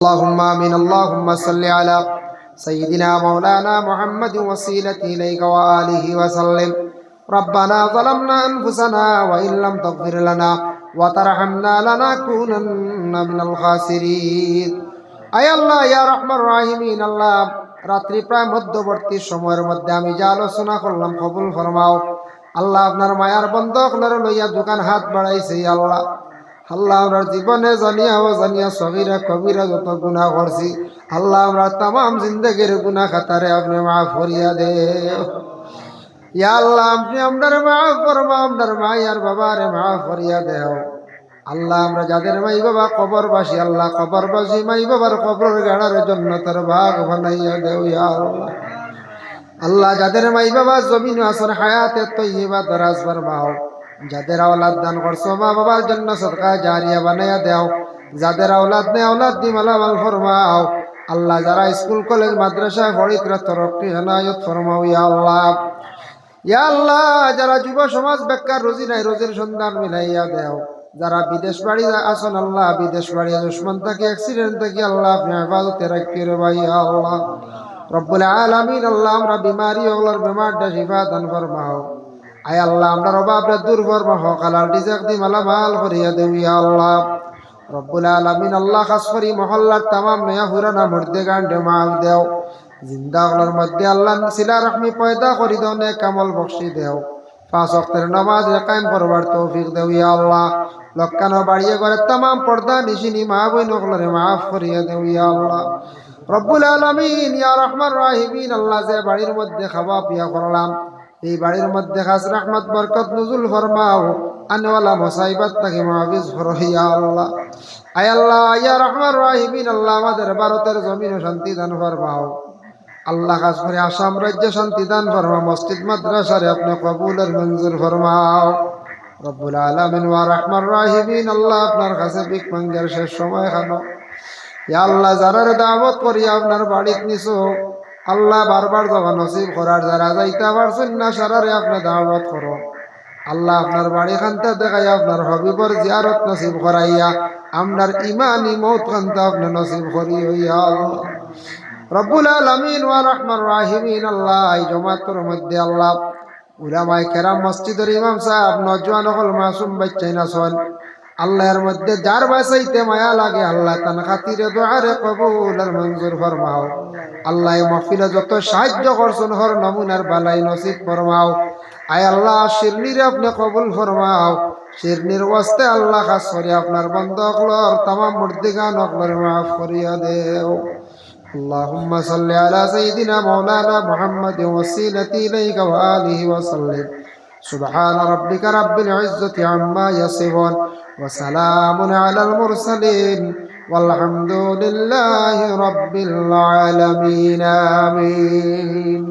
اللهم آمين اللهم صل على سيدنا مولانا محمد وسيلة إليك وآله وسلم ربنا ظلمنا أنفسنا وإن لم تغفر لنا وترحمنا لنكونن من الخاسرين أي الله يا رحمن الراحمين الله রাত্রি প্রায় মধ্যবর্তী সময়ের মধ্যে আমি যা আলোচনা করলাম কবুল ফরমাও আল্লাহ। আপনার মায়ার বন্ধ আপনার লইয়া দোকান হাত বাড়াইছে আল্লাহ। আল্লাহ আমরা জীবনে জানিয়া অজানিয়া সগীরা কবিরা যত গুনাহ করছি আল্লাহ আমরা তামাম জিন্দেগির গুনাহ খাতারে আপনি মাফ করিয়া দে ইয়া আল্লাহ। আপনি আপনার মাফ ফরমাও, আপনার মায়ার বাবারে মাফ করিয়া দেও আল্লাহ। আমরা যাদের মাই বাবা কবরবাসী আল্লাহ কবরবাসী মাই বাবার কবরের গাড়ার জন্য তার ভাগ বানাইয়া দেও ইয়া আল্লাহ। আল্লাহ যাদের মাই বাবা জমিন আসর হায়াতে তৈবা দরাজ ফরমাও, যাদের আওলাদ দান করছো মা বাবার জন্য সদকা জারিয়া বানাইয়া দেও, যাদের আওলাদ নেই আওলাদ দি মালামাল ফরমাও আল্লাহ। যারা স্কুল কলেজ মাদ্রাসায় পড়িতরা তরক্কি হেনায়ত ফরমাও ইয়া আল্লাহ। ইয়া আল্লাহ যারা যুব সমাজ বেকার রুজি নাই রুজির সন্ধান মিলাইয়া দেও, যারা বিদেশ বাড়ি আসন আল্লাহ বিদেশ বাড়ি দুশ্মন থেকে অ্যাক্সিডেন্ট থেকে আল্লাহ আপনি হেফাজতে রাখিয়ে রে ভাই আল্লাহ রব্বুল আলামিন। আল্লাহ আমরা বিমারি ওগুলোর বেমারটা শিফা দান ফরমাও আয় আল্লাহ। আমরা অভাবরে দূর ফরমাও কালার ডিজাক দি মালামাল করিয়া দেও ইয়া আল্লাহ রব্বুল আলামিন। আল্লাহ খাস করি মহল্লার তামাম নয়া পুরানা মুর্দে গান্ডে মাফ দেও, জিন্দাগুলোর মধ্যে আল্লাহ সিলা রহমি পয়দা করি দেও, নেক আমল বখশি দেও, পাঁচ ওয়াক্তের নামাজ কায়েম করবার তৌফিক দেও ইয়া আল্লাহ। লক্কানো বাড়িয়ে করে তামাম পর্দা নিশিনি মা বই নকলরে মাফ করিয়া দেও ইয়া আল্লাহ রব্বুল আলামিন। ইয়া রহমান রাহিমিন আল্লাহ যে বাড়ির মধ্যে খাওয়া পিয়া করলাম এই বাড়ির মধ্যে খাস রহমত বরকত নজুল ফরমাও, আনওয়ালা মুসাইবাত থেকে মাহফিজ করো ইয়া আল্লাহ। আয় আল্লাহ ইয়া রহমান রাহিমিন আল্লাহ আমাদের ভারতের জমিনে শান্তি দান ফরমাও আল্লাহ। খাস করে আসাম রাজ্যে শান্তি দান ফরমাও, মসজিদ মাদ্রাসারে আপনি কবুলের মঞ্জুর ফরমাও রব্বুল আলামিন। ওয়া রহমান রাহিমিন আল্লাহ আপনার কাছে ভিক মাঙ্গার শেষ সময় খানো ইয়া আল্লাহ। যারার দাওয়াত করি আপনার বাড়িতে নিছো আল্লাহ বারবার যাওয়া নসিব করার, যারা যাইতে পারছেন না সারারে আপনি দাওয়াত করো আল্লাহ। আপনার বাড়ি খানতে দেখাই আপনার হবিবর জিয়ারত নসিব করাইয়া আপনার ইমানি মৌত খানতে আপনি নসিব করি হইয়া আল্লাহ রব্বুল আলামিন। ওয়া রহমান রাহিমিন আল্লাহ এই জমাতের মধ্যে আল্লাহ উলামায়ে কেরাম মসজিদের ইমাম সাহেব নওজোয়ান হল মাসুম বাচ্চাই না শোন আল্লাহ। এর মধ্যে যার বাসাইতে মায়া লাগে আল্লাহ তান খাতিরে দোয়ারে কবুল আর মঞ্জুর ফরমাও আল্লাহ। এই মাহফিলে যত সাহায্য করছেন হর নমুনার বালাই নসিব ফরমাও আয় আল্লাহ। শিরনির আপনি কবুল ফরমাও, শিরনির ওয়াস্তে আল্লাহ খাস করে আপনার বন্ধকলর তামাম মুর্দিগান অকলর মাফ করিয়া দেও। اللهم صل على سيدنا مولانا محمد وسيلة إليك وآله وسلم سبحان ربك رب العزة عما يصفون وسلام على المرسلين والحمد لله رب العالمين آمين.